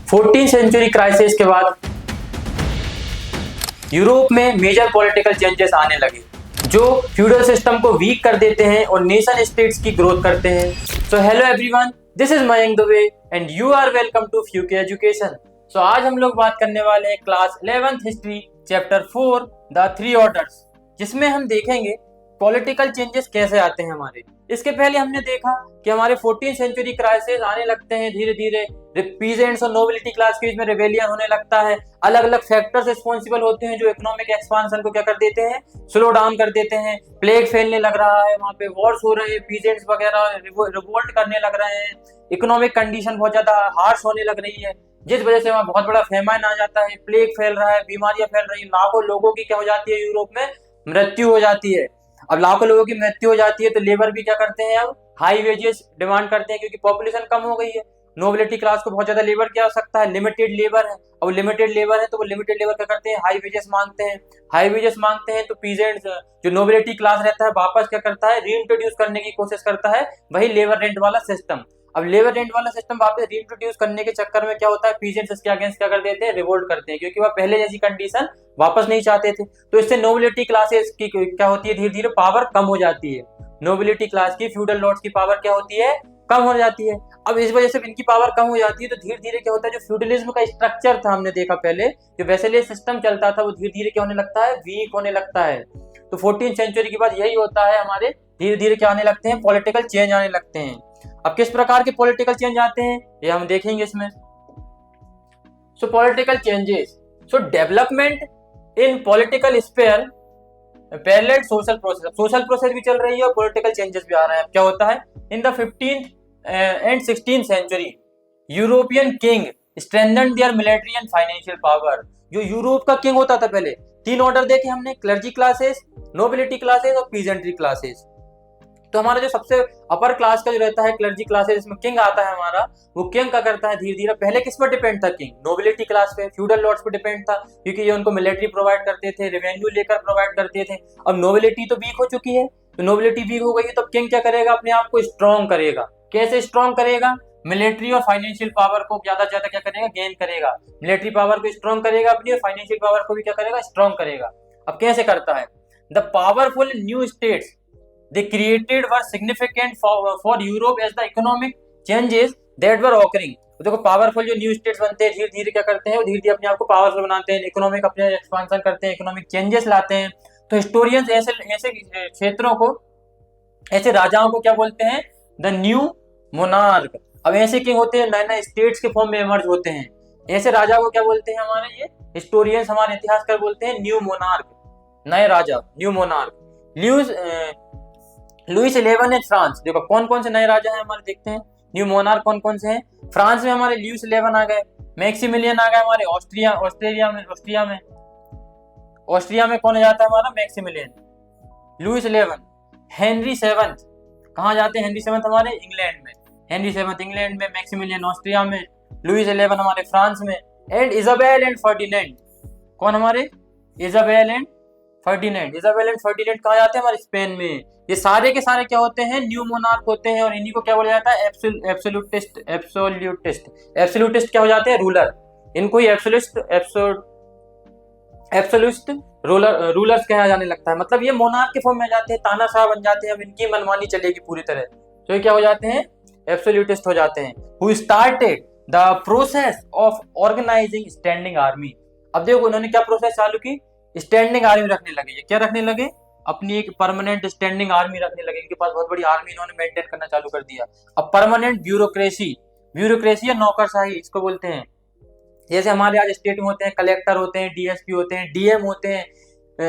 14th century crisis के बाद Europe में मेजर पॉलिटिकल चेंजेस आने लगे जो फ्यूडल सिस्टम को वीक कर देते हैं और नेशन स्टेट्स की ग्रोथ करते हैं। So hello everyone, this is Mayank Dube and you are welcome to फ्यूके एजुकेशन। सो आज हम लोग बात करने वाले हैं class 11th history chapter 4 the three orders, जिसमें हम देखेंगे पॉलिटिकल चेंजेस कैसे आते हैं हमारे। इसके पहले हमने देखा कि हमारे 14th सेंचुरी क्राइसिस आने लगते हैं धीरे धीरे, पीजेंट्स और नोबिलिटी क्लास के बीच में रिबेलियन होने लगता है। अलग अलग फैक्टर्स रिस्पॉन्सिबल होते हैं जो इकोनॉमिक एक्सपांशन को क्या कर देते हैं, स्लो डाउन कर देते हैं। प्लेग फैलने लग रहा है, वहाँ पे वॉर्स हो रहे हैं, पीजेंट्स वगैरह रिवोल्ट करने लग रहे हैं, इकोनॉमिक कंडीशन बहुत ज्यादा हार्श होने लग रही है, जिस वजह से वहाँ बहुत बड़ा फेमाइन आ जाता है, प्लेग फैल रहा है, बीमारियां फैल रही है, लाखों लोगों की क्या हो जाती है, यूरोप में मृत्यु हो जाती है। अब लाखों लोगों की मृत्यु हो जाती है तो लेबर भी क्या करते हैं, अब हाई वेजेस डिमांड करते हैं क्योंकि पॉपुलेशन कम हो गई है। नोबिलिटी क्लास को बहुत ज्यादा लेबर की आवश्यकता है, लिमिटेड लेबर है। अब लिमिटेड लेबर है तो वो लिमिटेड लेबर क्या करते हैं, हाई वेजेस मांगते हैं। हाई वेजेस मांगते हैं तो पीजेंट्स जो नोबिलिटी क्लास रहता है वापस क्या करता है, रीइंट्रोड्यूस करने की कोशिश करता है वही लेबर रेंट वाला सिस्टम। अब लेबर रेंट वाला सिस्टम वापस रीइंट्रोड्यूस करने के चक्कर में क्या होता है, पीजेंट्स इसके अगेंस्ट क्या कर देते हैं, रिवोल्ट करते हैं, क्योंकि वह पहले जैसी कंडीशन वापस नहीं चाहते थे। तो इससे नोबिलिटी क्लासेस की क्या होती है, धीरे धीरे पावर कम हो जाती है। नोबिलिटी क्लास की, फ्यूडल लॉर्ड्स की पावर क्या होती है, कम हो जाती है। अब इस वजह से इनकी पावर कम हो जाती है तो धीरे धीरे क्या होता है, जो फ्यूडलिज्म का स्ट्रक्चर था हमने देखा पहले, जो वैसेलियन सिस्टम चलता था, वो धीरे धीरे क्या होने लगता है, वीक होने लगता है। तो 14th सेंचुरी के बाद यही होता है, हमारे धीरे धीरे क्या आने लगते हैं, पॉलिटिकल चेंज आने लगते हैं। अब किस प्रकार के पॉलिटिकल चेंज आते हैं ये हम देखेंगे इसमें। सो political changes, so development in political sphere parallel social process. Social process भी चल रही है और पॉलिटिकल चेंजेस भी आ रहे हैं। क्या होता है, in the 15th and 16th century European king strengthened their military and financial power. जो यूरोप का किंग होता था, पहले तीन ऑर्डर देखे हमने, क्लर्जी क्लासेस, नोबिलिटी क्लासेस और पीजेंट्री क्लासेस। तो हमारा जो सबसे अपर क्लास का जो रहता है, क्लर्जी क्लासेस, इसमें किंग आता है हमारा। वो किंग क्या करता है, धीरे धीरे पहले किस पर डिपेंड था किंग, नोबिलिटी क्लास पे, फ्यूडल लॉर्ड्स पे डिपेंड था, क्योंकि ये उनको मिलिट्री प्रोवाइड करते थे, रेवेन्यू लेकर प्रोवाइड करते थे। अब नोबिलिटी तो वीक हो चुकी है, तो नोबिलिटी वीक हो गई है, तो किंग क्या करेगा, अपने आप को स्ट्रॉन्ग करेगा। कैसे स्ट्रॉन्ग करेगा, मिलिट्री और फाइनेंशियल पावर को ज्यादा से ज्यादा क्या करेगा, गेन करेगा। मिलिट्री पावर को स्ट्रॉन्ग करेगा अपनी, और फाइनेंशियल पावर को भी क्या करेगा, स्ट्रॉन्ग करेगा। अब कैसे करता है, the powerful new states they created were significant for Europe as the economic changes that were occurring। देखो पावरफुल जो न्यू स्टेट्स बनते हैं धीरे धीरे क्या करते हैं, वो धीरे धीरे अपने आप को पावरफुल बनाते हैं, इकोनॉमिक अपने एक्सपांशन करते हैं, इकोनॉमिक चेंजेस लाते हैं। तो हिस्टोरियंस ऐसे ऐसे क्षेत्रों को, ऐसे राजाओं को क्या बोलते हैं, द न्यू मोनार्क। अब ऐसे किंग होते हैं, नए नए स्टेट्स के फॉर्म में इमर्ज होते हैं, ऐसे राजा को क्या बोलते हैं, हमारे ये हिस्टोरियंस, हमारे इतिहासकार बोलते हैं न्यू मोनार्क, नए राजा, new monarch. Louis 11 and France, देखो कौन कौन से नए राजा हैं हमारे, देखते हैं न्यू मोनार्क कौन कौन से हैं। फ्रांस में हमारे लुइस 11 आ गए, मैक्सिमिलियन आ गए हमारे ऑस्ट्रिया में कौन आ जाता है हमारा, मैक्सिमिलियन, लुइस 11। हेनरी 7 कहाँ जाते हैं, हेनरी 7 हमारे इंग्लैंड में, हेनरी 7 इंग्लैंड में, मैक्सिमिलियन ऑस्ट्रिया में, लुइस 11 हमारे फ्रांस में। एंड इजाबेल एंड फर्डिनेंड, कौन हमारे, इजाबेल एंड फर्डिनेंड कहाँ जाते हैं, हमारे स्पेन में। ये सारे के सारे क्या होते हैं, न्यू मोनार्क होते हैं, और इन्हीं को क्या बोला जाता है, एब्सोल्यूटिस्ट क्या हो जाते हैं, रूलर। इनको ही एब्सोल्यूटिस्ट रूलर्स कहा जाने लगता है। मतलब ये मोनार्क के फॉर्म में जाते हैं, तानाशाह बन जाते हैं, अब इनकी मनमानी चलेगी पूरी तरह, तो ये क्या हो जाते हैं, एब्सोल्यूटिस्ट हो जाते हैं। Who started the process of organising standing army. अब देखो उन्होंने क्या प्रोसेस चालू की, स्टैंडिंग आर्मी रखने लगे। ये क्या रखने लगे, अपनी एक परमानेंट स्टैंडिंग आर्मी रखने लगे। इनके पास बहुत बड़ी आर्मी इन्होंने मेंटेन करना चालू कर दिया। अब परमानेंट ब्यूरोक्रेसी या नौकरशाही इसको बोलते हैं। जैसे हमारे आज स्टेट में होते हैं, कलेक्टर होते हैं, डीएसपी होते हैं, डीएम होते हैं,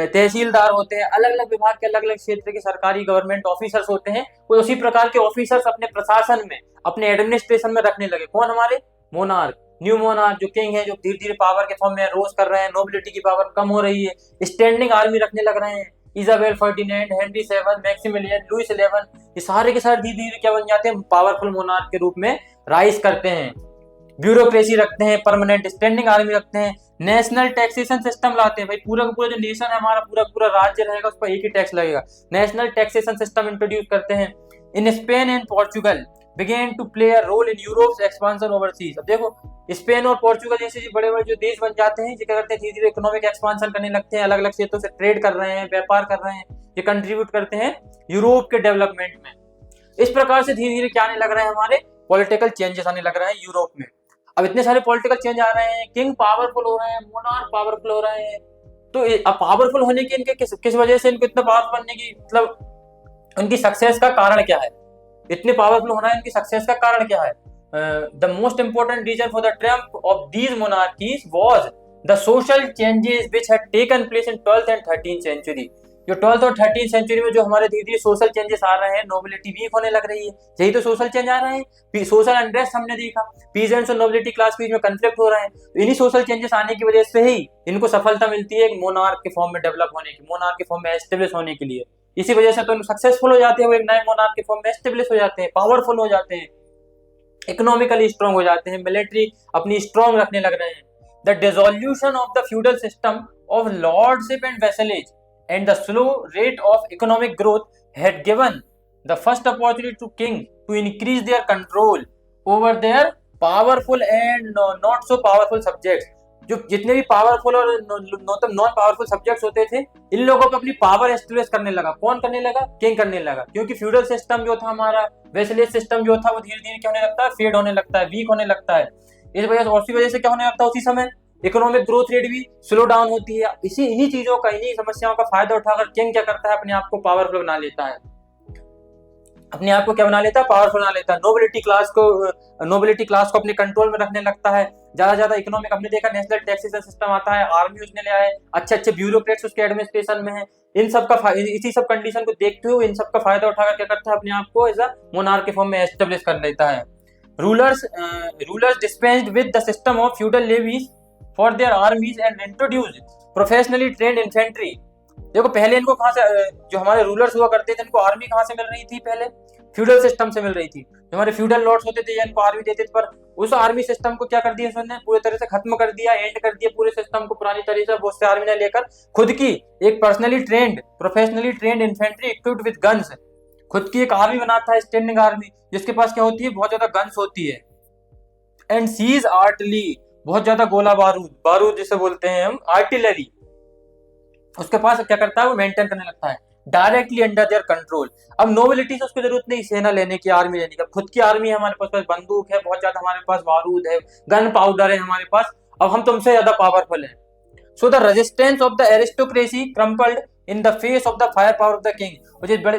तहसीलदार होते हैं, अलग अलग विभाग के अलग अलग क्षेत्र के सरकारी गवर्नमेंट ऑफिसर्स होते हैं। कोई उसी प्रकार के ऑफिसर्स अपने प्रशासन में, अपने एडमिनिस्ट्रेशन में रखने लगे। कौन, हमारे मोनार्क, न्यू मोनार्क जो किंग है, जो धीरे धीरे पावर के फॉर्म में रोज कर रहे हैं, नोबिलिटी की पावर कम हो रही है, स्टैंडिंग आर्मी रखने लग रहे हैं। Isabel, Ferdinand, Henry 7, Maximilian, Louis 11, ये सारे के सारे धीरे धीरे क्या बन जाते हैं, पावरफुल मोनार्क के रूप में राइज करते हैं। ब्यूरोक्रेसी रखते हैं, परमानेंट स्टैंडिंग आर्मी रखते हैं, नेशनल टैक्सेशन सिस्टम लाते हैं। भाई पूरा का पूरा जो नेशन है हमारा, पूरा पूरा राज्य रहेगा, उस पर एक ही टैक्स लगेगा। नेशनल टैक्सेशन सिस्टम इंट्रोड्यूस करते हैं। In Spain and Portugal began to play a role in Europe's expansion overseas। अब देखो स्पेन और पोर्चुगल जैसे बड़े बड़े जो देश बन जाते हैं, ये क्या करते हैं, धीरे धीरे इकोनॉमिक एक्सपांशन करने लगते हैं, अलग अलग क्षेत्रों से ट्रेड कर रहे हैं, व्यापार कर रहे हैं, ये कंट्रीब्यूट करते हैं यूरोप के डेवलपमेंट में। इस प्रकार से धीरे धीरे क्या आने लग रहा है, हमारे पॉलिटिकल चेंजेस आने लग रहे हैं यूरोप में। अब इतने सारे पॉलिटिकल चेंज आ रहे हैं, किंग पावरफुल हो रहे हैं, मोनार्क पावरफुल हो रहे हैं। तो अब पावरफुल होने के इनके किस वजह से इनको इतना पावरफुल बनने की मतलब उनकी सक्सेस का कारण क्या है, इतने पावरफुल होना है इनकी सक्सेस का कारण क्या है? The most important reason for the triumph of these monarchies was the social changes which had taken place in 12th and 13th century. जो 12th और 13th सेंचुरी में जो हमारे धीरे धीरे सोशल चेंजेस आ रहे हैं, नोबिलिटी वीक होने लग रही है, यही तो सोशल चेंज आ रहे हैं। सोशल अनरेस्ट हमने देखा, पीजेंट्स और नोबिलिटी क्लास के बीच में कन्फ्लिक्ट हो रहे हैं, तो इन्हीं सोशल चेंजेस आने की वजह से ही इनको सफलता मिलती है मोनार्क के फॉर्म में डेवलप होने की, मोनार्क के फॉर्म में एस्टेब्लिश होने के लिए। इसी वजह से तो सक्सेसफुल हो जाते हैं, वो एक नए मोनार्क के फॉर्म में एस्टेब्लिश हो जाते हैं, पावरफुल हो जाते हैं, इकोनॉमिकली स्ट्रांग हो जाते हैं, मिलिट्री अपनी स्ट्रांग रखने लग रहे हैं। The dissolution of the feudal system of lordship and vassalage and the slow rate of economic growth had given the first opportunity to king to increase their control over their powerful and not so powerful subjects। जो जितने भी powerful और non powerful subjects होते थे, इन लोगों को अपनी power establish करने लगा। कौन करने लगा? किंग करने लगा। क्योंकि फ्यूडल सिस्टम जो था हमारा, वेसलेज सिस्टम जो था, वो धीरे धीरे क्या होने लगता है, फेड होने लगता है, वीक होने लगता है। इस वजह से उसी वजह से क्या होने लगता है, उसी समय इकोनॉमिक ग्रोथ रेट भी स्लो डाउन होती है। इन्हीं चीजों का, इन्हीं समस्याओं का फायदा उठाकर किंग क्या करता है, अपने आप को पावरफुल बना लेता है, अपने आप को क्या बना लेता है, पावरफुल बना लेता है। नोबिलिटी क्लास को अपने कंट्रोल में रखने लगता है। ज्यादा इकोनॉमिक, हमने देखा नेशनल टैक्सेशन सिस्टम आता है, आर्मी उसने ले आए, अच्छे ब्यूरोक्रेट्स उसके एडमिनिस्ट्रेशन में है। इन सब का इसी सब कंडीशन को देखते हुए इन सब का फायदा उठाकर क्या करता है, अपने आप को एज अ मोनार्क के फॉर्म में एस्टेब्लिश कर लेता है। Rulers dispensed with the system of feudal levies for their armies and introduced professionally trained infantry। देखो पहले इनको कहाँ से, जो हमारे रूलर्स हुआ करते थे, इनको आर्मी कहाँ से मिल रही थी, पहले फ्यूडल सिस्टम से मिल रही थी। जो हमारे फ्यूडल लॉर्ड्स होते थे, इनको आर्मी देते थे, पर उस आर्मी सिस्टम को क्या कर दिया उसने, पूरी तरह से खत्म कर दिया, एंड कर दिया पूरे सिस्टम को पुरानी तरीके से। बहुत से आर्मी ने लेकर खुद की एक professionally trained infantry equipped with guns, खुद की एक आर्मी बनाता है, स्टैंडिंग आर्मी, जिसके पास क्या होती है, बहुत ज्यादा गन्स होती है। एंड सीज आर्टिलरी, बहुत ज्यादा गोला बारूद जिसे बोलते हैं हम, आर्टिलरी, उसके पास क्या करता है, वो मेंटेन करने लगता है डायरेक्टली अंडर देयर कंट्रोल। अब नोबिलिटी से उसको जरूरत नहीं सेना लेने की, आर्मी लेने की, खुद की आर्मी है हमारे पास बंदूक है, बहुत ज्यादा हमारे पास बारूद है, गन पाउडर है हमारे पास, अब हम तुमसे ज्यादा पावरफुल हैं। So the resistance of the aristocracy crumpled in the face of the fire power of the king.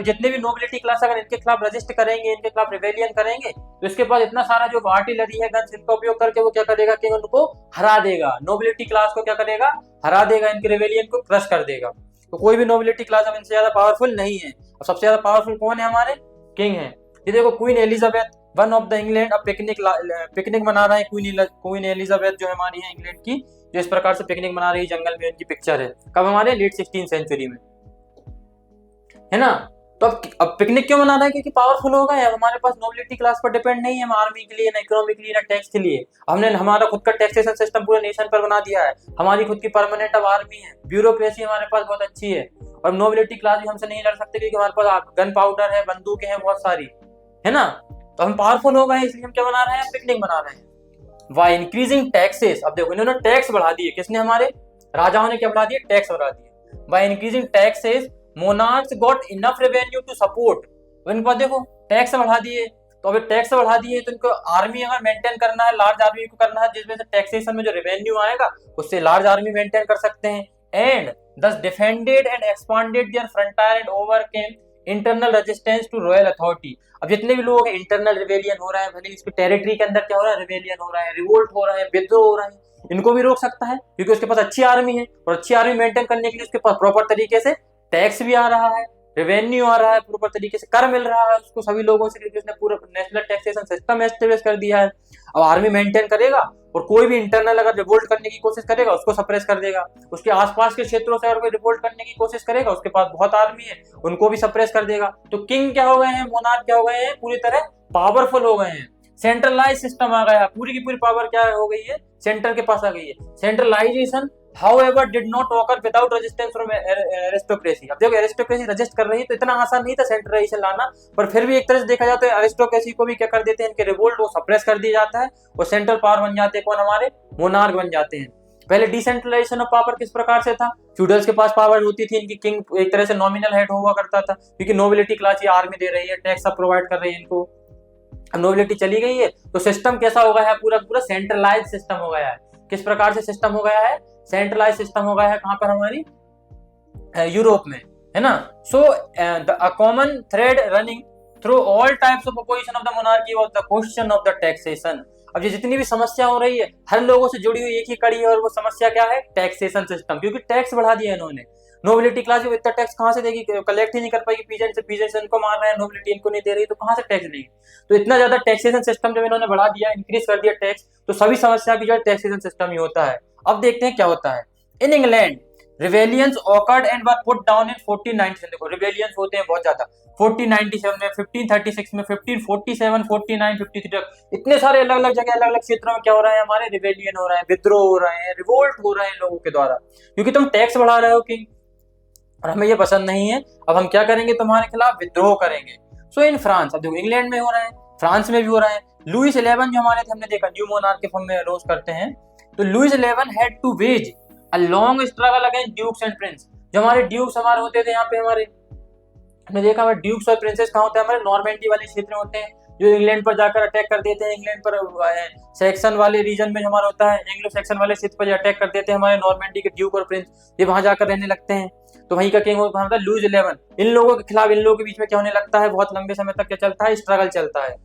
जितने भी नोबिलिटी क्लास अगर इनके खिलाफ रजिस्ट करेंगे, इनके खिलाफ रिवेलियन करेंगे, तो इसके पास इतना सारा जो आर्टिलरी है, गन्स, इनका उपयोग करके वो क्या करेगा, किंग उनको हरा देगा, नोबिलिटी क्लास को क्या करेगा, हरा देगा, इनके रिवेलियन को क्रश कर देगा। तो कोई भी नोबिलिटी क्लास अब इनसे ज्यादा पावरफुल नहीं है। अब सबसे ज्यादा पावरफुल कौन है, हमारे किंग है। ये देखो queen Elizabeth one of the England, अब पिकनिक मना रहे हैं क्वीन एलिजाबेथ जो हमारी है इंग्लैंड की, जो इस प्रकार से पिकनिक मना रही है जंगल में, उनकी पिक्चर है। कब, हमारे लेट 16th सेंचुरी में, है ना। तो अब पिकनिक क्यों मना रहा है, क्योंकि पावरफुल हो गए। अब हमारे पास नोबिलिटी क्लास पर डिपेंड नहीं है हम आर्मी के लिए, ना इकोनॉमी के लिए, ना टैक्स के लिए। हमने हमारा खुद का टैक्सेशन सिस्टम पूरे नेशन पर बना दिया है, हमारी खुद की परमानेंट अब आर्मी है, ब्यूरोक्रेसी हमारे पास बहुत अच्छी है, और नोबिलिटी क्लास भी हमसे नहीं लड़ सकते क्योंकि हमारे पास गन पाउडर है, बंदूकें हैं बहुत सारी, है ना। तो हम पावरफुल हो गए, इसलिए हम क्या बना रहे हैं, पिकनिक बना रहे हैं। वाई इंक्रीजिंग टैक्सेस, अब देखो इन्होंने टैक्स बढ़ा दिए, किसने, हमारे राजाओं ने क्या बढ़ा दिए, टैक्स बढ़ा दिए। By increasing taxes monarchs got enough revenue to support. तो इनको देखो टैक्स बढ़ा दिए, तो अगर टैक्स बढ़ा दिए तो इनको आर्मी अगर मेंटेन करना है, लार्ज आर्मी को करना है, जिसमें से टैक्सेशन में जो रेवेन्यू आएगा उससे लार्ज आर्मी मेंटेन कर सकते हैं। And thus defended and expanded their frontier and overcame internal resistance to royal authority. अब जितने भी लोग इंटरनल रिवेलियन हो रहा है, भले इसके टेरिटरी के अंदर क्या हो रहा है, रिवेलियन हो रहा है, रिवोल्ट हो रहा है, विद्रोह हो रहा है, इनको भी रोक सकता है क्योंकि उसके पास अच्छी आर्मी है, और अच्छी आर्मी मेंटेन करने के लिए उसके पास प्रॉपर तरीके से टैक्स भी आ रहा है, रेवेन्यू आ रहा है, प्रॉपर तरीके से कर मिल रहा है उसको सभी लोगों से, क्योंकि उसने पूरा नेशनल टैक्सेशन सिस्टम एस्टेब्लिश कर दिया है। अब आर्मी मेंटेन करेगा, और कोई भी इंटरनल अगर रिवोल्ट करने की कोशिश करेगा उसको सप्रेस कर देगा, उसके आसपास के क्षेत्रों से अगर कोई रिवोल्ट करने की कोशिश करेगा, उसके पास बहुत आर्मी है, उनको भी सप्रेस कर देगा। तो किंग क्या हो गए हैं, मोनार्क क्या हो गए हैं, पूरी तरह पावरफुल हो गए हैं। सेंट्रलाइज सिस्टम आ गया, पूरी की पूरी पावर क्या हो गई है, सेंटर के पास आ गई है। Centralisation however did not occur without resistance from aristocracy। अब देखो एरिस्टोक्रेसी रजिस्ट कर रही है तो इतना आसान नहीं था सेंट्रलाइजेशन लाना, पर फिर भी एक तरह से देखा जाए तो एरिस्टोक्रेसी को भी क्या कर देते हैं, इनके रिवोल्ट को सप्रेस कर दिया जाता है और सेंट्रल पावर बन जाते हैं कौन, हमारे मोनार्क बन जाते हैं। पहले डिसेंट्रलाइजेशन ऑफ पावर किस प्रकार से था, फ्यूडल्स के पास पावर होती थी, इनकी किंग एक तरह से नॉमिनल हेड हुआ करता था, क्योंकि नोबिलिटी क्लास ये आर्मी दे रही है, टैक्स सब प्रोवाइड कर रही है इनको। अब नोबिलिटी चली गई है तो सिस्टम कैसा हो गया है, पूरा पूरा सेंट्रलाइज सिस्टम हो गया है। किस प्रकार से सिस्टम हो गया है, सेंट्रलाइज सिस्टम हो गया है, कहां पर, हमारी यूरोप में, है ना। So the common thread running through all types of opposition of the monarchy was the question of the taxation. अब ये जितनी भी समस्या हो रही है हर लोगों से जुड़ी हुई एक ही कड़ी है, और वो समस्या क्या है, टैक्सेशन सिस्टम, क्योंकि टैक्स बढ़ा दिया इन्होंने। नोबिलिटी क्लास जो इतना टैक्स कहां से देगी, कलेक्ट ही नहीं कर पाएगी, पीजेंट से इनको मार रहे हैं, नोबिलिटी इनको नहीं दे रही, तो कहां से टैक्स देगी। तो इतना ज्यादा टैक्सेशन सिस्टम जब इन्होंने बढ़ा दिया, इंक्रीज कर दिया टैक्स, तो सभी समस्या की जो है टैक्सेशन सिस्टम ही होता है। अब देखते हैं क्या होता है। In England rebellions awkward and were put down in 1497। देखो रिवेलियंस होते हैं बहुत ज्यादा, 1497 में, 1536 में, 1547, 49, 53, इतने सारे अलग अलग जगह अलग अलग क्षेत्रों में क्या हो रहा है, हमारे रिवेलियन हो रहे हैं, विद्रोह हो रहे हैं, रिवोल्ट हो रहे हैं लोगों के द्वारा, क्योंकि तुम टैक्स बढ़ा रहे हो किंग, और हमें ये पसंद नहीं है। अब हम क्या करेंगे, तुम्हारे खिलाफ विद्रोह करेंगे। सो इन फ्रांस, अब देखो इंग्लैंड में हो रहे हैं, फ्रांस में भी हो रहे हैं। लुइस 11 जो हमारे थे, हमने देखा न्यू मोनार्क के फॉर्म में रोज करते हैं, तो Louis 11 had to wage a long struggle against dukes and prince. जो हमारे ड्यूक्स हमारे होते थे यहाँ पे, हमारे हमने देखा हमारे ड्यूक्स और प्रिंसेस कहाँ होते हैं, हमारे नॉर्मेंडी वाले क्षेत्र में होते हैं, जो इंग्लैंड पर जाकर अटैक कर देते हैं। इंग्लैंड पर सेक्शन वाले रीजन में हमारा होता है, एंग्लो सेक्शन वाले क्षेत्र पर अटैक कर देते हैं हमारे नॉर्मेंडी के ड्यूक और प्रिंस, ये वहां जाकर रहने लगते हैं। तो वहीं का किंग होता है लुइस 11। इन लोगों के खिलाफ, इन लोगों के बीच में क्या होने लगता है, बहुत लंबे समय तक क्या चलता है, स्ट्रगल चलता है।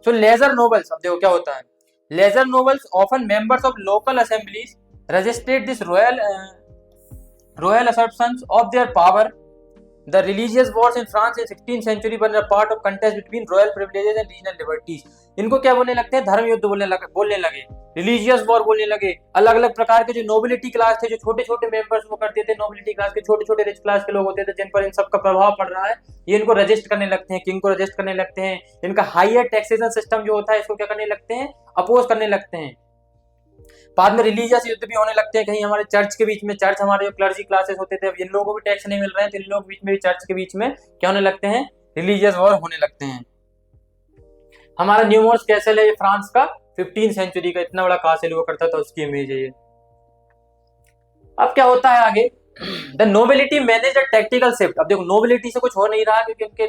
सो लेजर नोबल्स, अब देखो क्या होता है, lesser nobles often members of local assemblies resisted this royal assertions of their power. The religious wars in France in 16th century were a part of contest between royal privileges and regional liberties. इनको क्या बोलने लगते हैं, धर्म युद्ध बोलने लगे, religious war बोलने लगे। अलग अलग प्रकार के जो नोबिलिटी क्लास थे, जो छोटे छोटे मेंबर्स वो करते थे, नोबिलिटी क्लास के छोटे छोटे रिच क्लास के लोग होते थे, जिन पर इन सबका प्रभाव पड़ रहा है, ये इनको रजिस्ट करने लगते हैं, किंग को रजिस्ट करने लगते हैं। इनका हायर टैक्सेशन सिस्टम जो होता है, इसको क्या करने लगते हैं, अपोज करने लगते हैं। बाद में रिलीजियस युद्ध भी होने लगते हैं, कहीं हमारे चर्च के बीच में, चर्च हमारे जो क्लर्जी क्लासेस होते थे, अब इन लोगों को भी टैक्स नहीं मिल रहे हैं, तो इन लोगों के बीच में भी, चर्च के बीच में क्या होने लगते हैं, रिलीजियस वॉर होने लगते हैं। हमारा न्यूमोर्स कैसल है ये फ्रांस का, 15th सेंचुरी का, इतना बड़ा कासल हुआ करता था, उसकी इमेज है ये। अब क्या होता है आगे, the nobility manage the tactical shift. अब देखो नोबिलिटी से कुछ हो नहीं रहा, क्योंकि इनके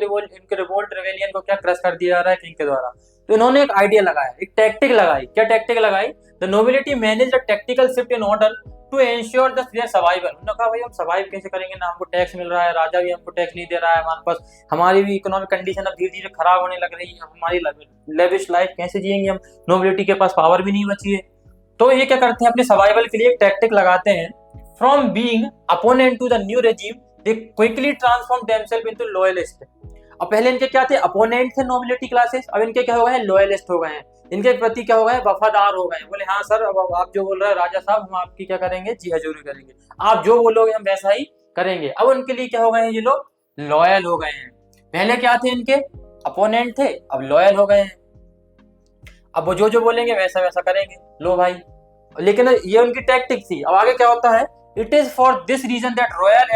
रिवोल्ट रिवेलियन को क्या क्रश कर दिया जा रहा है किंग के द्वारा। तो इन्होंने एक आइडिया लगाया, एक टैक्टिक लगाई। क्या टैक्टिक लगाई, the nobility manage the tactical shift in order to ensure the their survival. उन्होंने कहा भाई हम सर्वाइव कैसे करेंगे, ना हमको टैक्स मिल रहा है, राजा भी हमको टैक्स नहीं दे रहा है, हमारे पास, हमारी भी इकोनॉमिक कंडीशन अब धीरे धीरे खराब होने लग रही है, हमारी लेविश लाइफ कैसे जिएंगे हम, नोबिलिटी के पास पावर भी नहीं बची है। तो ये क्या करते हैं, अपने सर्वाइवल के लिए एक टैक्टिक लगाते हैं। From being opponent to the new regime they quickly transform themself into loyalist. अब पहले इनके क्या थे, अपोनेंट थे नोबिलिटी क्लासेस, अब इनके क्या हो गए हैं, लॉयलिस्ट हो गए हैं, इनके प्रति क्या हो गए, वफादार हो गए। बोले हाँ सर, अब आप जो बोल रहे हैं राजा साहब, हम आपकी क्या करेंगे, जी हजूरी करेंगे, आप जो बोलोगे हम वैसा ही करेंगे। अब उनके लिए क्या हो गए हैं, ये लोग लॉयल हो गए हैं। पहले क्या थे, इनके अपोनेंट थे, अब लॉयल हो गए हैं, अब वो जो बोलेंगे वैसा वैसा करेंगे। लो भाई, लेकिन ये उनकी टैक्टिक थी। अब आगे क्या होता है, it is for this reason that royal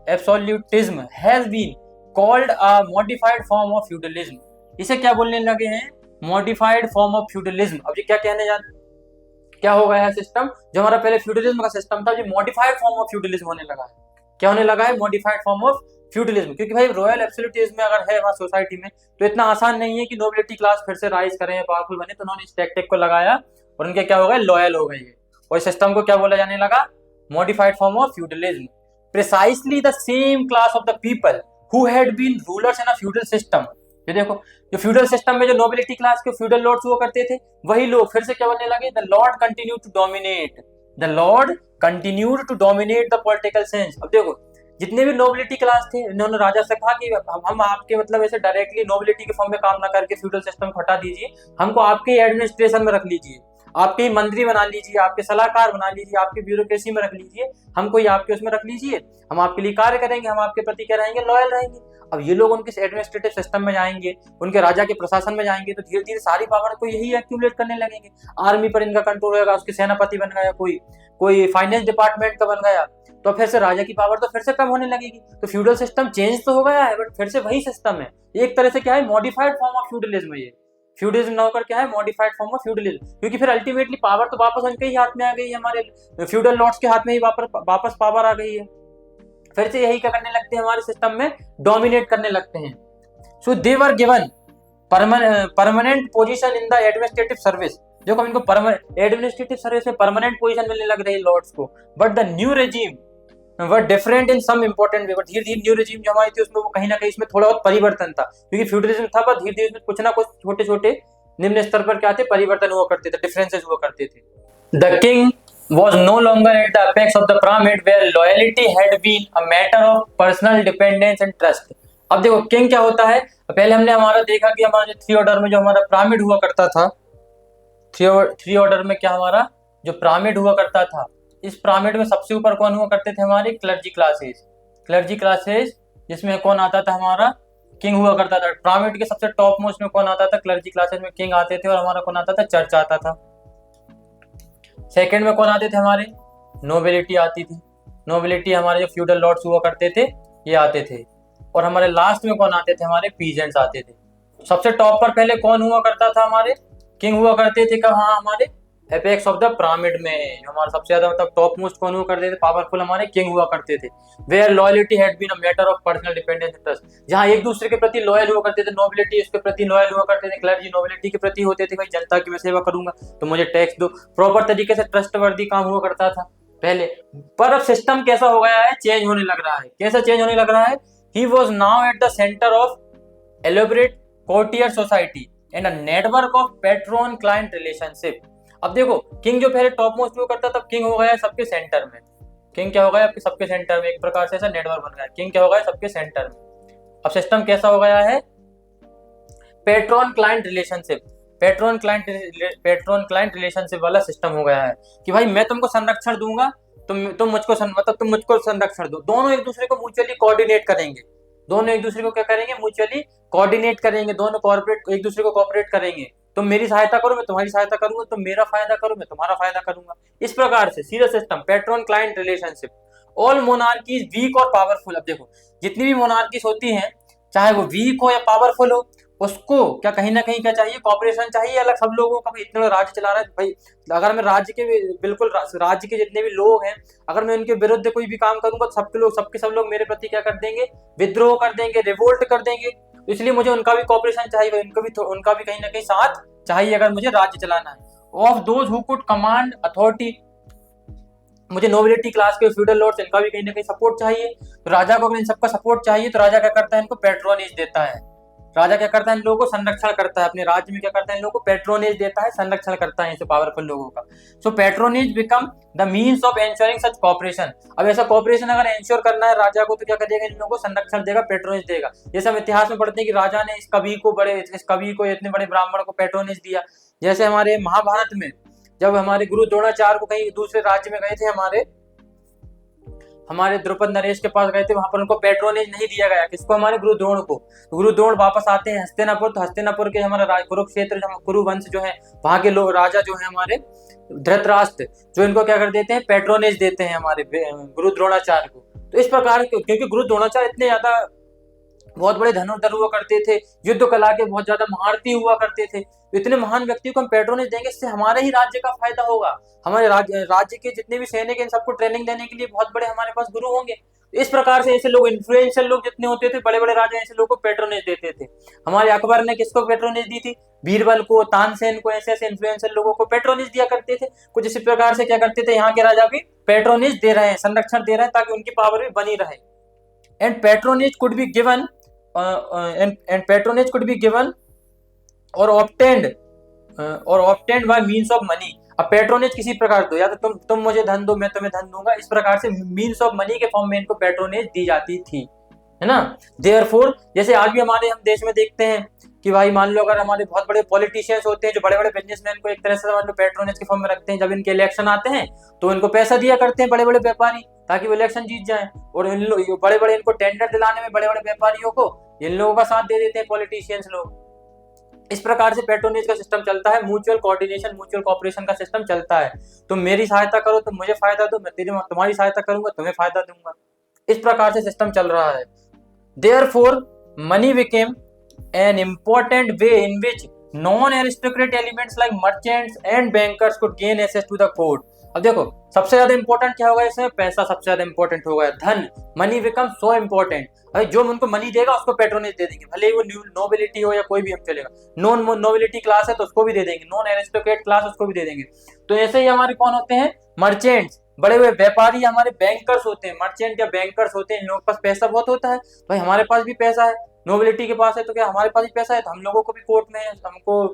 absolutism has been called a modified form of feudalism. इसे क्या बोलने लगे हैं, मॉडिफाइड फॉर्म ऑफ फ्यूडलिज्म। अब ये क्या कहने जाते, क्या हो गया है सिस्टम, जो हमारा पहले फ्यूडलिज्म का सिस्टम था, जो मॉडिफाइड फॉर्म ऑफ फ्यूडलिज्म होने लगा है। क्या होने लगा है, मॉडिफाइड फॉर्म ऑफ फ्यूडलिज्म, क्योंकि भाई रॉयल एब्सोल्यूटिज्म में अगर है वहां सोसाइटी में, तो इतना आसान नहीं है कि नोबिलिटी क्लास फिर से राइज करें, पावरफुल बने। तो उन्होंने इस टैक्टिक को लगाया और उनके क्या हो गए, लॉयल हो गए, और सिस्टम को क्या बोला जाने लगा, modified form of feudalism. Precisely the same class of the people who had been rulers in a feudal system. ये देखो, जो फ्यूडल सिस्टम में जो नोबिलिटी क्लास के फ्यूडल लॉर्ड्स हुआ करते थे, वही लोग फिर से क्या बनने लगे, the lord continued to dominate, the lord continued to dominate the political sense. अब देखो, जितने भी नोबिलिटी क्लास थे, इन्होंने राजा से कहा कि हम आपके मतलब ऐसे डायरेक्टली नोबिलिटी के फॉर्म में काम ना करके फ्यूडल सिस्टम को हटा दीजिए, हमको आपके एडमिनिस्ट्रेशन में रख लीजिए। आपके मंत्री बना लीजिए, आपके सलाहकार बना लीजिए, आपकी ब्यूरोक्रेसी में रख लीजिए, हम कोई आपके उसमें रख लीजिए, हम आपके लिए कार्य करेंगे, हम आपके प्रति क्या रहेंगे, लॉयल रहेंगे। अब ये लोग उनके एडमिनिस्ट्रेटिव सिस्टम में जाएंगे, उनके राजा के प्रशासन में जाएंगे, तो धीरे धीरे सारी पावर को यही एक्यूमुलेट करने लगेंगे। आर्मी पर इनका कंट्रोल होगा, उसके सेनापति बन गया, कोई फाइनेंस डिपार्टमेंट का बन गया, तो फिर से राजा की पावर तो फिर से कम होने लगेगी। तो फ्यूडल सिस्टम चेंज तो हो गया है, बट फिर से वही सिस्टम है। एक तरह से क्या है, मॉडिफाइड फॉर्म ऑफ फ्यूडलिज्म है ये। फ्यूडलिज्म ना होकर क्या है, मॉडिफाइड फॉर्म ऑफ फ्यूडलिज्म, क्योंकि फिर अल्टीमेटली पावर तो वापस उनके ही हाथ में आ गई है, हमारे फ्यूडल लॉर्ड्स के हाथ में ही वापस पावर आ गई है। फिर से यही क्या करने लगते हैं, हमारे सिस्टम में डोमिनेट करने लगते हैं। So they were given permanent position in the administrative service. देखो इनको एडमिनिस्ट्रेटिव सर्विस में परमानेंट पोजीशन मिलने लग रही है लॉर्ड्स को। But the new regime were different in some important way. But धीरे धीरे न्यू रेजिम जो हमारी थी उसमें वो कहीं ना कहीं इसमें थोड़ा बहुत परिवर्तन था, क्योंकि फ्यूडलिज्म था, पर धीरे धीरे इसमें कुछ ना कुछ छोटे छोटे निम्न स्तर पर क्या थे, परिवर्तन हुआ करते थे, डिफरेंसेस हुआ करते थे। The king was no longer at the apex of the pyramid where loyalty had been a matter of personal dependence and trust। अब देखो किंग क्या होता है, पहले हमने हमारा देखा कि हमारे थ्री ऑर्डर में जो हमारा पिरामिड हुआ करता था, थ्री ऑर्डर में क्या हमारा जो पिरामिड हुआ करता था, इस पिरामिड में सबसे ऊपर कौन हुआ करते थे, हमारे क्लर्जी क्लासेस, जिसमें कौन आता था, हमारा किंग हुआ करता था। पिरामिड के सबसे टॉप मोस्ट में कौन आता था, क्लर्जी क्लासेस में किंग आते थे, और हमारा कौन आता था, चर्च आता था। सेकंड में कौन आते थे, हमारे नोबिलिटी आती थी। नोबिलिटी हमारे जो फ्यूडल लॉर्ड्स हुआ करते थे ये आते थे। और हमारे लास्ट में कौन आते थे, हमारे पीजेंट्स आते थे। सबसे टॉप पर पहले कौन हुआ करता था, हमारे किंग हुआ करते थे। कब, हाँ, हमारे एपेक्स ऑफ द पिरामिड में जो हमारा सबसे ज्यादा मतलब टॉप मोस्ट कौन हुआ करते थे, पावरफुल हमारे किंग हुआ करते थे। Where loyalty had been a matter of personal dependence and trust, जहां एक दूसरे के प्रति लॉयल हुआ करते थे। नोबिलिटी उसके प्रति लॉयल हुआ करते थे, क्लर्जी नोबिलिटी के प्रति होते थे, भाई जनता की मैं सेवा करूंगा तो मुझे टैक्स दो, प्रॉपर तरीके से ट्रस्टवर्दी काम हुआ करता था पहले। पर अब सिस्टम कैसा हो गया है, चेंज होने लग रहा है। कैसा चेंज होने लग रहा है, he was now at the centre of elaborate courtier society and a network of Patreon client relationship. अब देखो किंग जो पहले टॉप मोस्ट हुआ करता था, किंग हो गया सबके सेंटर में। किंग क्या हो गया, आपके सबके सेंटर में, एक प्रकार से ऐसा नेटवर्क बन गया। किंग क्या हो गया, सबके सेंटर में। अब सिस्टम कैसा हो गया है, Patreon client relationship, Patreon client relationship वाला सिस्टम हो गया है कि भाई मैं तुमको संरक्षण दूंगा, तुम मुझको संरक्षण दो। दोनों एक दूसरे को म्यूचुअली कोऑर्डिनेट करेंगे, दोनों एक दूसरे को क्या करेंगे, म्यूचुअली कोऑर्डिनेट करेंगे, दोनों कॉर्पोरेट एक दूसरे को कोऑपरेट करेंगे। तुम मेरी सहायता करो, मैं तुम्हारी सहायता करूंगा, तुम मेरा फायदा करो, मैं तुम्हारा फायदा करूंगा। इस प्रकार से सीधा system, patron client relationship. All monarchies weak और पावरफुल। अब देखो जितनी भी मोनार्कीज होती हैं, चाहे वो वीक हो या पावरफुल हो, उसको क्या कहीं ना कहीं क्या चाहिए, कॉपरेशन चाहिए अलग सब लोगों का। इतने बड़ा राज्य चला रहा है भाई, अगर मैं राज्य के बिल्कुल राज्य के जितने भी लोग हैं, अगर मैं उनके विरुद्ध कोई भी काम करूंगा तो सब लोग मेरे प्रति क्या कर देंगे, विद्रोह कर देंगे, रिवोल्ट कर देंगे। इसलिए मुझे उनका भी कॉपरेशन चाहिए, उनका भी कहीं ना कहीं साथ चाहिए अगर मुझे राज्य चलाना है। Of those who could command authority, मुझे नोबिलिटी क्लास के फ्यूडल लॉर्ड्स, इनका भी कहीं ना कहीं सपोर्ट चाहिए। तो राजा को अगर इन सबका सपोर्ट चाहिए तो राजा क्या करता है, इनको पेट्रोनेज देता है। राजा क्या करता है, इन लोगों को संरक्षण करता है, अपने राज्य में क्या करता है, इन लोगों को पेट्रोनेज देता है, संरक्षण करता है ऐसे पावरफुल लोगों का। So patronage become the means of ensuring such cooperation. अब ऐसा कॉपरेशन अगर एंश्योर करना है राजा को तो क्या करेगा, इन लोगों को संरक्षण देगा, पेट्रोनेज देगा। जैसे हम इतिहास में पढ़ते हैं कि राजा ने इस कवि को इतने बड़े ब्राह्मण को पेट्रोनेज दिया। जैसे हमारे महाभारत में जब हमारे गुरु द्रोणाचार्य को कहीं दूसरे राज्य में गए थे, हमारे द्रुपद नरेश के पास गए थे, वहां पर उनको पेट्रोनेज नहीं दिया गया। किसको, हमारे गुरु द्रोण को। गुरु द्रोण वापस आते हैं हस्तिनापुर, तो हस्तिनापुर के हमारा कुरुक्षेत्र, कुरुवंश जो है वहां के लोग, राजा जो है हमारे धृतराष्ट्र, जो इनको क्या कर देते हैं, पेट्रोनेज देते हैं हमारे गुरु द्रोणाचार्य को। तो इस प्रकार क्योंकि गुरु द्रोणाचार्य इतने ज्यादा बहुत बड़े धनुर्धर हुआ करते थे, युद्ध कला के बहुत ज्यादा महारथी हुआ करते थे, तो इतने महान व्यक्ति को हम पेट्रोनेज देंगे, इससे हमारे ही राज्य का फायदा होगा। हमारे राज्य के जितने भी सैनिक हैं सबको ट्रेनिंग देने के लिए बहुत बड़े हमारे पास गुरु होंगे। इस प्रकार से ऐसे लोग, इन्फ्लुएंशियल लोग जितने होते थे, बड़े बड़े राजा ऐसे लोगों को पेट्रोनेज देते थे। हमारे अकबर ने किसको पेट्रोनेज दी थी, बीरबल को, तानसेन को, ऐसे ऐसे इन्फ्लुएंशियल लोगों को पेट्रोनेज दिया करते थे। कुछ इसी प्रकार से क्या करते थे, यहाँ के राजा भी पेट्रोनेज दे रहे हैं, संरक्षण दे रहे हैं, ताकि उनकी पावर भी बनी रहे। And patronage could be given and patronage could be given or obtained by means of money। अब पेट्रोनेज किसी प्रकार दो, या तो तुम मुझे धन दो, मैं तुम्हें धन दूंगा, इस प्रकार से मीन्स ऑफ मनी के फॉर्म में इनको पेट्रोनेज दी जाती थी, है ना। देयरफॉर जैसे आज भी हम देश में देखते हैं कि भाई मान लो अगर हमारे बहुत बड़े पॉलिटिशियंस होते हैं जो बड़े बड़े बिजनेसमैन को एक तरह से मान लो पेट्रोनेज के फॉर्म में रखते हैं, जब इनके इलेक्शन आते हैं तो इनको पैसा दिया करते हैं बड़े बड़े व्यापारी ताकि वो इलेक्शन जीत जाए, और इन बड़े बड़े इनको टेंडर दिलाने में बड़े बड़े व्यापारियों को इन लोगों का साथ दे देते हैं पॉलिटिशियंस लोग। इस प्रकार से पेट्रोनेज का सिस्टम चलता है, म्यूचुअल कोऑर्डिनेशन म्यूचुअल कॉपरेशन का सिस्टम चलता है। तुम मेरी सहायता करो तो मुझे फायदा दो, मैं तुम्हारी सहायता करूंगा तुम्हें फायदा दूंगा। इस प्रकार से सिस्टम चल रहा है। Therefore money became an important way in which non aristocrat elements like merchants and bankers could gain access to the court. अब देखो सबसे ज्यादा इंपॉर्टेंट क्या होगा इसमें, पैसा सबसे ज्यादा इंपॉर्टेंट होगा, धन, मनी बिकम सो इंपॉर्टेंट। भाई जो उनको मनी देगा उसको पेट्रोनेज दे देंगे, भले ही वो नोबिलिटी हो या कोई भी हम चलेगा। नॉन नोबिलिटी क्लास है तो उसको भी दे देंगे, नॉन एरिस्टोक्रेट क्लास उसको भी दे देंगे। तो ऐसे ही हमारे कौन होते हैं, मर्चेंट्स, बड़े बड़े व्यापारी हमारे बैंकर्स होते हैं, मर्चेंट या बैंकर्स होते हैं, इन लोगों के पास पैसा बहुत होता है। भाई हमारे पास भी पैसा है, नोबिलिटी के पास है तो क्या हमारे पास भी पैसा है, तो हम लोगों को भी कोर्ट में हमको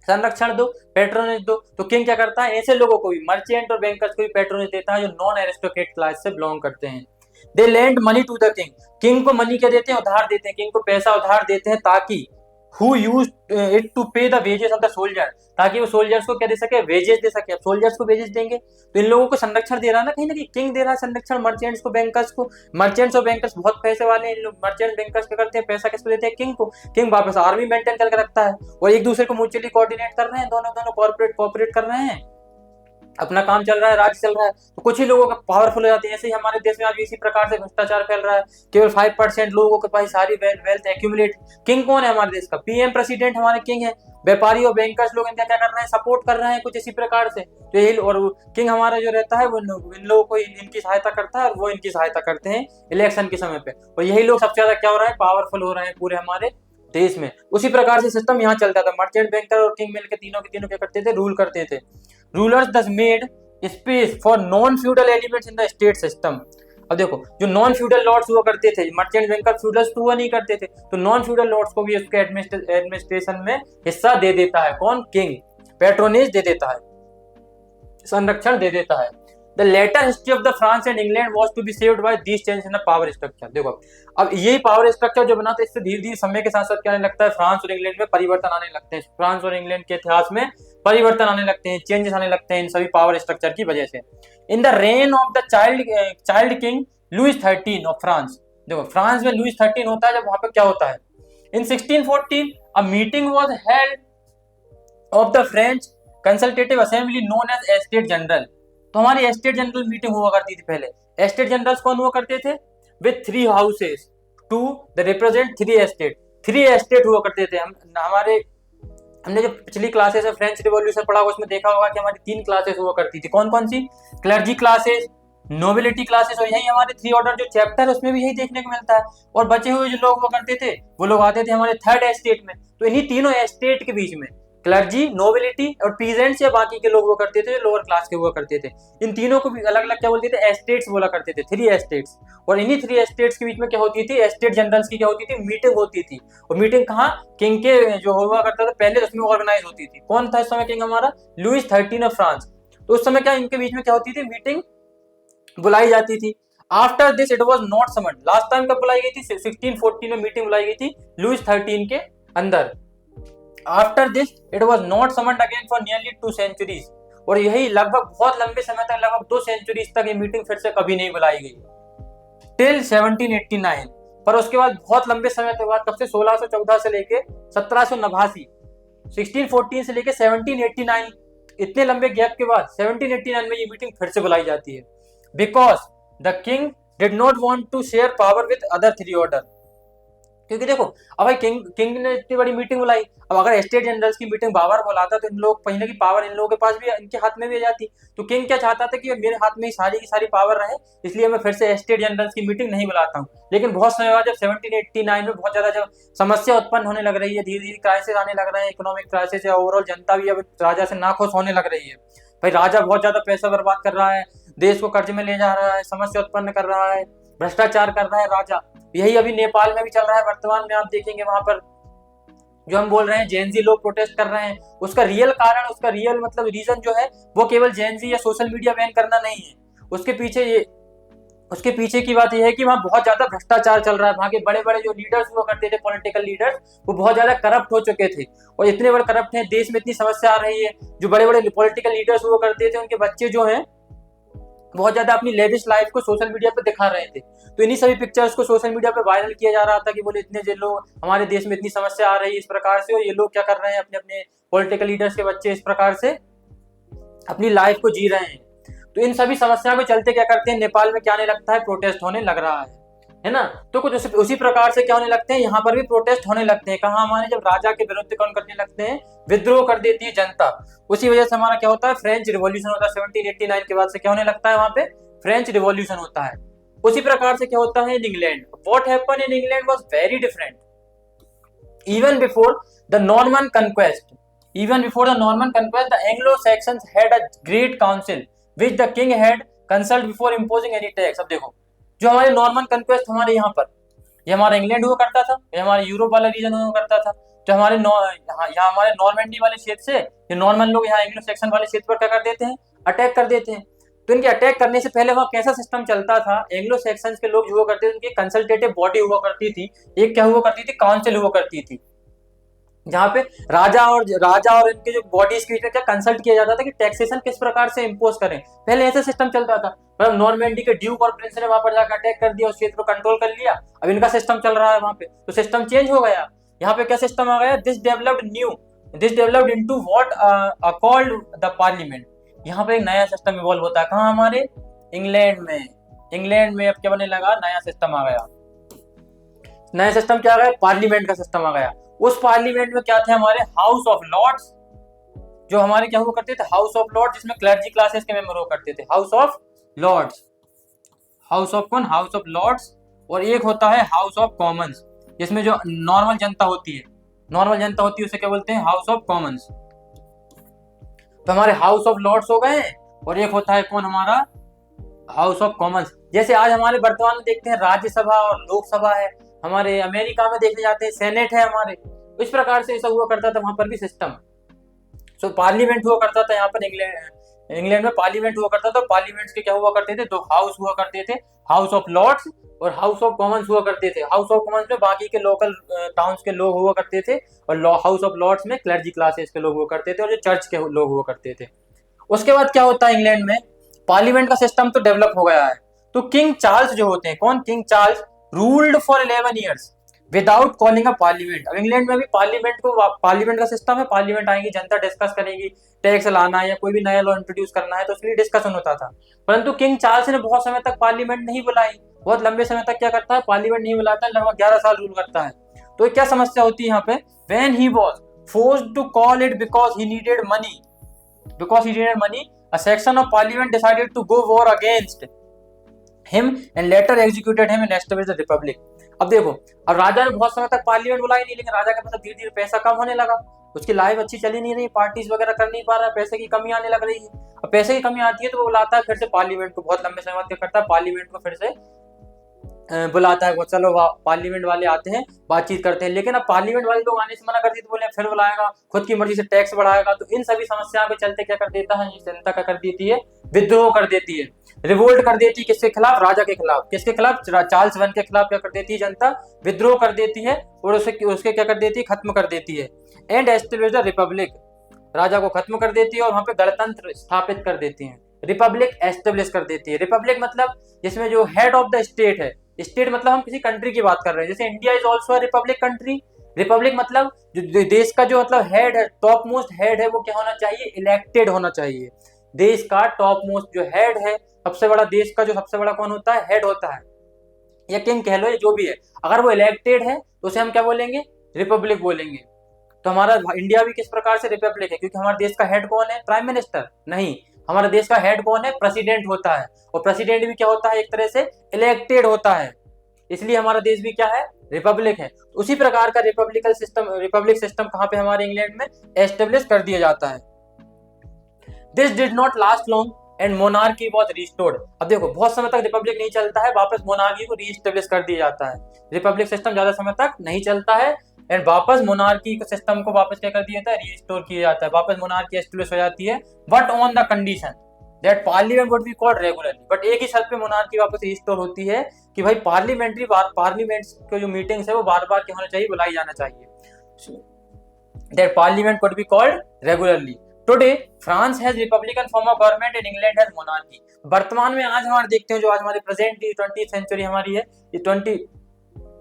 संरक्षण दो, पेट्रोनेज दो। तो किंग क्या करता है, ऐसे लोगों को भी, मर्चेंट और बैंकर्स को भी पेट्रोनेज देता है जो नॉन एरिस्टोक्रेट क्लास से बिलोंग करते हैं। They lend money to the king, king को मनी क्या देते हैं, उधार देते हैं, किंग को पैसा उधार देते हैं ताकि हु यूज इट टू पे the wages of the soldier, ताकि वो सोल्जर्स को क्या दे सके, वेजेस दे सके। अब सोल्जर्स को वेजेस देंगे तो इन लोगों को संरक्षण दे रहा है ना कहीं किंग दे रहा है संरक्षण मर्चेंट्स को, बैंकर्स को। मर्चेंट्स और बैंकर्स बहुत पैसे वाले हैं, इन लोग मर्चेंट बैंकर्स क्या करते हैं, पैसा किसको देते हैं, किंग को। किंग वापस आर्मी मेंटेन करके रखता है और एक दूसरे को म्यूचुअली कोऑर्डिनेट कर रहे हैं, दोनों कॉर्पोरेट कर रहे हैं, अपना काम चल रहा है, राज चल रहा है। तो कुछ ही लोगों का पावरफुल हो जाते हैं। ऐसे ही हमारे देश में आज इसी प्रकार से भ्रष्टाचार फैल रहा है, केवल 5% लोगों के पास सारी वेल्थ एक्यूमुलेट। किंग कौन है हमारे देश का, पीएम प्रेसिडेंट हमारे किंग है। व्यापारी और बैंकर्स लोग इनका क्या कर रहे हैं, सपोर्ट कर रहे हैं कुछ इसी प्रकार से। तो यही और किंग हमारा जो रहता है वो इन लोगों को इनकी सहायता करता है और वो इनकी सहायता करते हैं इलेक्शन के समय पे। और यही लोग सबसे ज्यादा क्या हो रहा है, पावरफुल हो रहे हैं पूरे हमारे देश में। उसी प्रकार से सिस्टम यहाँ चलता था, मर्चेंट बैंकर और किंग मिलकर तीनों के तीनों क्या करते थे, रूल करते थे। रूलर्स दस made space for non feudal elements in the state system. अब देखो जो नॉन फ्यूडल लॉर्ड्स हुआ करते थे, मर्चेंट बैंकर फ्यूडल्स तो हुआ नहीं करते थे, तो नॉन फ्यूडल लॉर्ड्स को भी उसके एडमिनिस्ट्रेशन में हिस्सा दे देता है कौन, किंग, पेट्रोनेज दे देता है, संरक्षण दे देता है। The later history of the France and England was to be saved by this change in the power structure. देखो अब यही पावर स्ट्रक्चर जो बना था, इससे धीरे धीरे समय के साथ साथ क्या आने लगता है, फ्रांस और इंग्लैंड में परिवर्तन आने लगते हैं, फ्रांस और इंग्लैंड के इतिहास में परिवर्तन आने लगते हैं, चेंजेस आने लगते हैं इन सभी पावर स्ट्रक्चर की वजह से। In the reign of the child king Louis 13 of France, देखो फ्रांस में लुइस 13 होता है, जब वहां पे क्या होता है, in 1614 a meeting was held of the French consultative assembly known as estate general. तो हमारी एस्टेट जनरल मीटिंग हुआ करती थी पहले। एस्टेट जनरल्स कौन हुआ करते थे, with 3 houses to the represent 3 estate, 3 estate हुआ करते थे। हमने जो पिछली क्लासेस में फ्रेंच रिवॉल्यूशन पढ़ा उसमें देखा होगा कि हमारी 3 क्लासेस हुआ करती थी, कौन कौन सी, क्लर्जी क्लासेस, नोबिलिटी क्लासेस, और यही हमारे 3 ऑर्डर जो चैप्टर है उसमें भी यही देखने को मिलता है। और बचे हुए जो लोग हुआ करते थे वो लोग आते थे हमारे 3rd एस्टेट में। तो इन्हीं तीनों एस्टेट के बीच में क्लर्जी, नोबिलिटी और पीजेंट्स या बाकी के लोग हुआ करते थे, लोअर क्लास के हुआ करते थे, इन तीनों को भी अलग अलग क्या बोलते थे, एस्टेट्स बोला करते थे, 3 एस्टेट्स। और इन्हीं 3 एस्टेट्स के बीच में क्या होती थी, एस्टेट जनरल्स की क्या होती थी, मीटिंग होती थी। और मीटिंग कहाँ, किंग के जो हुआ करता था पहले उसमें ऑर्गेनाइज होती थी। कौन था इस समय किंग हमारा, लुइस 13 ऑफ फ्रांस। तो उस समय क्या इनके बीच में क्या होती थी, मीटिंग बुलाई जाती थी। After this it was not summoned, last time कब बुलाई गई थी, 1614 में मीटिंग बुलाई गई थी लुइस 13 के अंदर। After this it was not summoned again for nearly 2 centuries। और यही लगभग बहुत लंबे समय तक, लगभग 2 centuries तक ये मीटिंग फिर से कभी नहीं बुलाई गई, टिल 1789। पर उसके बाद बहुत लंबे समय के बाद, कब से, 1614 से लेके 1789, 1614 से लेके 1789, इतने लंबे गैप के बाद 1789 में ये मीटिंग फिर से बुलाई जाती है, because the king did not want to share power with other 3 order. क्योंकि देखो अब भाई किंग ने इतनी बड़ी मीटिंग बुलाई, अब अगर स्टेट जनरल्स की मीटिंग बार बुलाता तो इन लोग कहीं ना कहीं पावर इन लोगों के पास भी, इनके हाथ में भी आ जाती। तो किंग क्या चाहता था कि मेरे हाथ में ही सारी की सारी पावर रहे, इसलिए मैं फिर से स्टेट जनरल्स की मीटिंग नहीं बुलाता हूँ। लेकिन बहुत समय बाद जब 1789 में बहुत ज्यादा जब समस्या उत्पन्न होने लग रही है, धीरे धीरे क्राइसिस आने लग रहे हैं, इकोनॉमिक क्राइसिस, या ओवरऑल जनता भी अब राजा से नाखुश होने लग रही है। भाई राजा बहुत ज्यादा पैसा बर्बाद कर रहा है, देश को कर्ज में ले जा रहा है, समस्या उत्पन्न कर रहा है, भ्रष्टाचार कर रहा है राजा। यही अभी नेपाल में भी चल रहा है वर्तमान में, आप देखेंगे वहां पर जो हम बोल रहे हैं जेनजी लोग प्रोटेस्ट कर रहे हैं, उसका रियल कारण, उसका रियल मतलब रीजन जो है वो केवल जेनजी या सोशल मीडिया बैन करना नहीं है, उसके पीछे ये उसके पीछे की बात यह है कि वहाँ बहुत ज्यादा भ्रष्टाचार चल रहा है। वहाँ के बड़े बड़े जो लीडर्स हुआ करते थे, पॉलिटिकल लीडर्स, वो बहुत ज्यादा करप्ट हो चुके थे और इतने बड़े करप्ट हैं, देश में इतनी समस्या आ रही है। जो बड़े बड़े पॉलिटिकल लीडर्स हुआ करते थे, उनके बच्चे जो हैं बहुत ज्यादा अपनी लेविश लाइफ को सोशल मीडिया पर दिखा रहे थे। तो इन्हीं सभी पिक्चर्स को सोशल मीडिया पे वायरल किया जा रहा था कि बोले इतने जो लोग हमारे देश में इतनी समस्या आ रही है इस प्रकार से, और ये लोग क्या कर रहे हैं, अपने अपने पॉलिटिकल लीडर्स के बच्चे इस प्रकार से अपनी लाइफ को जी रहे हैं। तो इन सभी समस्याओं के चलते क्या करते हैं, नेपाल में क्या होने लगता है, प्रोटेस्ट होने लग रहा है ना। तो कुछ उसी प्रकार से क्या होने लगते हैं, यहाँ पर भी प्रोटेस्ट होने लगते हैं। कहाँ, हमारे जब राजा के विरुद्ध कौन करने लगते हैं, विद्रोह कर देती है जनता। उसी वजह से हमारा क्या होता है, फ्रेंच रिवॉल्यूशन होता है। 1789 के बाद से क्या होने लगता है, वहां पे फ्रेंच रिवॉल्यूशन होता है। उसी प्रकार से क्या होता है in England, what happen in England was very different even before the Norman conquest. Even before the Norman conquest, the Anglo-Saxons had a great council which the king had consulted before imposing any tax. अब देखो, जो हमारे Norman conquest हमारे यहाँ पर, ये हमारा England हुआ करता था, ये हमारे यूरोप वाला रीजन हुआ करता था। जो हमारे यहाँ हमारे नॉर्मेंडी वाले क्षेत्र से ये नॉर्मन लोग यहाँ एंग्लो सेक्शन वाले क्षेत्र पर क्या कर देते हैं, अटैक कर देते हैं। तो इनके अटैक करने से पहले वहाँ कैसा सिस्टम चलता था, एंग्लो सेक्शंस के लोग हुआ करते थे, उनकी कंसल्टेटिव बॉडी हुआ करती थी, एक क्या हुआ करती थी, काउंसिल हुआ करती थी, जहाँ पे राजा और इनके जो बॉडीज के बीच में क्या कंसल्ट किया जाता था कि टैक्सेशन किस प्रकार से इम्पोज करें। पहले ऐसा सिस्टम चलता था, पर नॉर्मेंडी के ड्यूक और प्रिंस ने वहां पर जाकर अटैक कर दिया, उस क्षेत्र को कंट्रोल कर लिया। अब इनका सिस्टम चल रहा है वहां पे, तो सिस्टम चेंज हो गया। यहाँ पे क्या सिस्टम आ गया, this developed into what called the parliament. यहाँ पे एक नया सिस्टम इवॉल्व होता है, कहाँ, हमारे इंग्लैंड में अब क्या बनने लगा, नया सिस्टम आ गया। नया सिस्टम क्या आ गया, पार्लियामेंट का सिस्टम आ गया। उस पार्लियामेंट में क्या थे, हमारे हाउस ऑफ लॉर्ड्स, जो हमारे क्या हुआ करते थे, हाउस ऑफ लॉर्ड्स, जिसमें क्लर्जी क्लासेस के मेंबर हुआ करते थे। House of lords, house of कौन, हाउस ऑफ लॉर्ड्स। और एक होता है हाउस ऑफ कॉमन्स, जिसमें जो नॉर्मल जनता होती है, उसे क्या बोलते हैं, हाउस ऑफ कॉमन्स। तो हमारे हाउस ऑफ लॉर्ड्स हो गए, और एक होता है कौन, हमारा हाउस ऑफ कॉमन्स। जैसे आज हमारे वर्तमान में देखते हैं राज्यसभा और लोकसभा है, हमारे अमेरिका में देखने जाते हैं सेनेट है हमारे। इस प्रकार से ऐसा हुआ करता था वहां पर भी सिस्टम। सो पार्लियामेंट हुआ करता था यहाँ पर इंग्लैंड में, पार्लियामेंट हुआ करता था। पार्लियामेंट के क्या हुआ करते थे, दो हाउस हुआ करते थे, हाउस ऑफ लॉर्ड्स और हाउस ऑफ कॉमन्स हुआ करते थे। हाउस ऑफ कॉमन्स में बाकी के लोकल टाउन्स के लोग हुआ करते थे, और हाउस ऑफ लॉर्ड्स में क्लर्जी क्लासेस के लोग हुआ करते थे, और जो चर्च के लोग हुआ करते थे। उसके बाद क्या होता है, इंग्लैंड में पार्लियामेंट का सिस्टम तो डेवलप हो गया है। तो किंग चार्ल्स जो होते हैं, कौन, king Charles ruled for 11 years without calling a parliament. अब इंग्लैंड में भी पार्लियामेंट का सिस्टम है, पार्लियामेंट आएगी, जनता डिस्कस करेगी, टैक्स लाना है या कोई भी नया लॉ इंट्रोड्यूस करना है, तो उसके लिए डिस्कशन होता था। परंतु किंग चार्ल्स ने बहुत समय तक पार्लियामेंट नहीं बुलाई, बहुत लंबे समय तक क्या करता है, पार्लियामेंट नहीं बुलाता, लगभग 11 साल रूल करता है। तो क्या समस्या होती है यहाँ पे, when he was forced to call it because he needed money, a section of parliament decided to go war against him and later executed him and established the republic. अब देखो, अब राजा ने बहुत समय तक पार्लियामेंट बुलाई नहीं, लेकिन राजा के पास धीरे धीरे पैसा कम होने लगा, उसकी लाइफ अच्छी चली नहीं रही, पार्टीज वगैरह कर नहीं पा रहा, पैसे की कमी आने लग रही है। अब पैसे की कमी आती है तो वो बुलाता है फिर से पार्लियामेंट को, बहुत लंबे समय बाद क्या करता है, पार्लियामेंट को फिर से बुलाता है वो, चलो पार्लियामेंट वाले आते हैं, बातचीत करते हैं। लेकिन अब पार्लियामेंट वाले लोग आने से मना करते, तो बोले फिर बुलाएगा, खुद की मर्जी से टैक्स बढ़ाएगा। तो इन सभी समस्याओं के चलते क्या कर देता है, जनता क्या कर देती है, विद्रोह कर देती है, रिवोल्ट कर देती है। किसके खिलाफ, राजा के खिलाफ। किसके खिलाफ, चार्ल्स वन के खिलाफ क्या कर देती है, जनता विद्रोह कर देती है, और उसके क्या कर देती है, खत्म कर देती है। एंड एस्टेब्लिश द रिपब्लिक, राजा को खत्म कर देती है और वहां पे गणतंत्र स्थापित कर देती है, रिपब्लिक एस्टेब्लिश कर देती है। रिपब्लिक मतलब जिसमें जो हेड ऑफ द स्टेट है, स्टेट मतलब हम किसी कंट्री की बात कर रहे हैं, जैसे India is also Republic country. Republic मतलब जो देश का जो मतलब हेड है, टॉप मोस्ट हेड है, वो क्या होना चाहिए, इलेक्टेड होना चाहिए। देश का टॉप मोस्ट जो हेड है, सबसे बड़ा, देश का जो सबसे बड़ा कौन होता है, हेड होता है, या किंग कह लो, या जो भी है, अगर वो इलेक्टेड है तो उसे हम क्या बोलेंगे, रिपब्लिक बोलेंगे। तो हमारा इंडिया भी किस प्रकार से रिपब्लिक है, क्योंकि हमारे देश का हेड कौन है, प्राइम मिनिस्टर नहीं, हमारे देश का हेड कौन है, प्रेसिडेंट होता है, और प्रेसिडेंट भी क्या होता है, एक तरह से इलेक्टेड होता है, इसलिए हमारा देश भी क्या है, रिपब्लिक है। उसी प्रकार का रिपब्लिक सिस्टम कहाँ पे, हमारे इंग्लैंड में एस्टेब्लिश कर दिया जाता है। This did not last long and monarchy was restored. अब देखो, बहुत समय तक रिपब्लिक नहीं चलता है, वापस मोनार्की को रीएस्टेब्लिश कर दिया जाता है। रिपब्लिक सिस्टम ज्यादा समय तक नहीं चलता है, एंड वापस मोनार्की सिस्टम को वापस क्या कर दिया जाता है, रीस्टोर किया जाता है, वापस मोनार्की एस्टेब्लिश हो जाती है, but on the condition, that parliament would be called regularly, but एक ही शर्त पे मोनार्की वापस रिस्टोर होती है कि भाई पार्लियामेंट के जो मीटिंग्स है वो बार बार क्या होना चाहिए, बुलाई जाना चाहिए। That parliament could be called regularly. Today France has Republican form of government and England has monarchy. वर्तमान में आज हमारे देखते हैं जो आज हमारे प्रेजेंट 20th सेंचुरी हमारी है, ये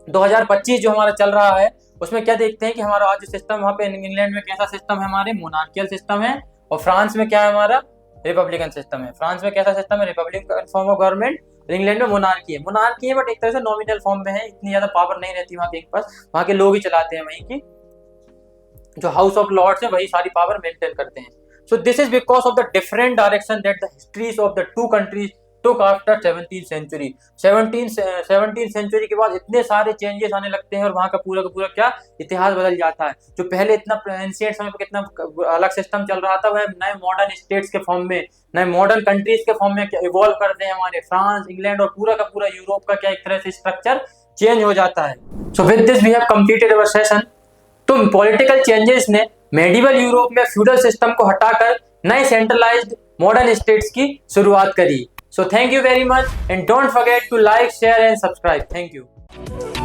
2025 जो हमारा चल रहा है, उसमें क्या देखते हैं कि हमारा आज सिस्टम वहाँ पे इंग्लैंड में कैसा सिस्टम है, हमारे मोनार्कियल सिस्टम है, और फ्रांस में क्या है हमारा रिपब्लिकन सिस्टम है। फ्रांस में कैसा सिस्टम है, Republican form of government, England में मोनार्की है बट एक तरह से नॉमिनल फॉर्म में है, इतनी ज्यादा पावर नहीं रहती वहाँ के पास, वहाँ के लोग ही चलाते हैं, वहीं की जो हाउस ऑफ लॉर्ड्स है वही सारी पावर मेंटेन करते हैं। So this is because of the different direction that the histories of the two countries took after 17th century. 17th century के बाद इतने सारे चेंजेस आने लगते हैं और वहाँ का पूरा क्या इतिहास बदल जाता है। जो पहले इतना एंशिएंट समय पर कितना अलग सिस्टम चल रहा था, वह नए मॉडर्न स्टेट्स के फॉर्म में, नए मॉडर्न कंट्रीज के फॉर्म में इवॉल्व करते हैं। हमारे फ्रांस, इंग्लैंड और पूरा का पूरा यूरोप का क्या एक तरह से स्ट्रक्चर चेंज हो जाता है। So with this we have completed our session. तो पॉलिटिकल चेंजेस ने मेडिवल यूरोप में फ्यूडल सिस्टम को हटाकर नए सेंट्रलाइज्ड मॉडर्न स्टेट्स की शुरुआत करी। So thank you very much and don't forget to like, share and subscribe. Thank you.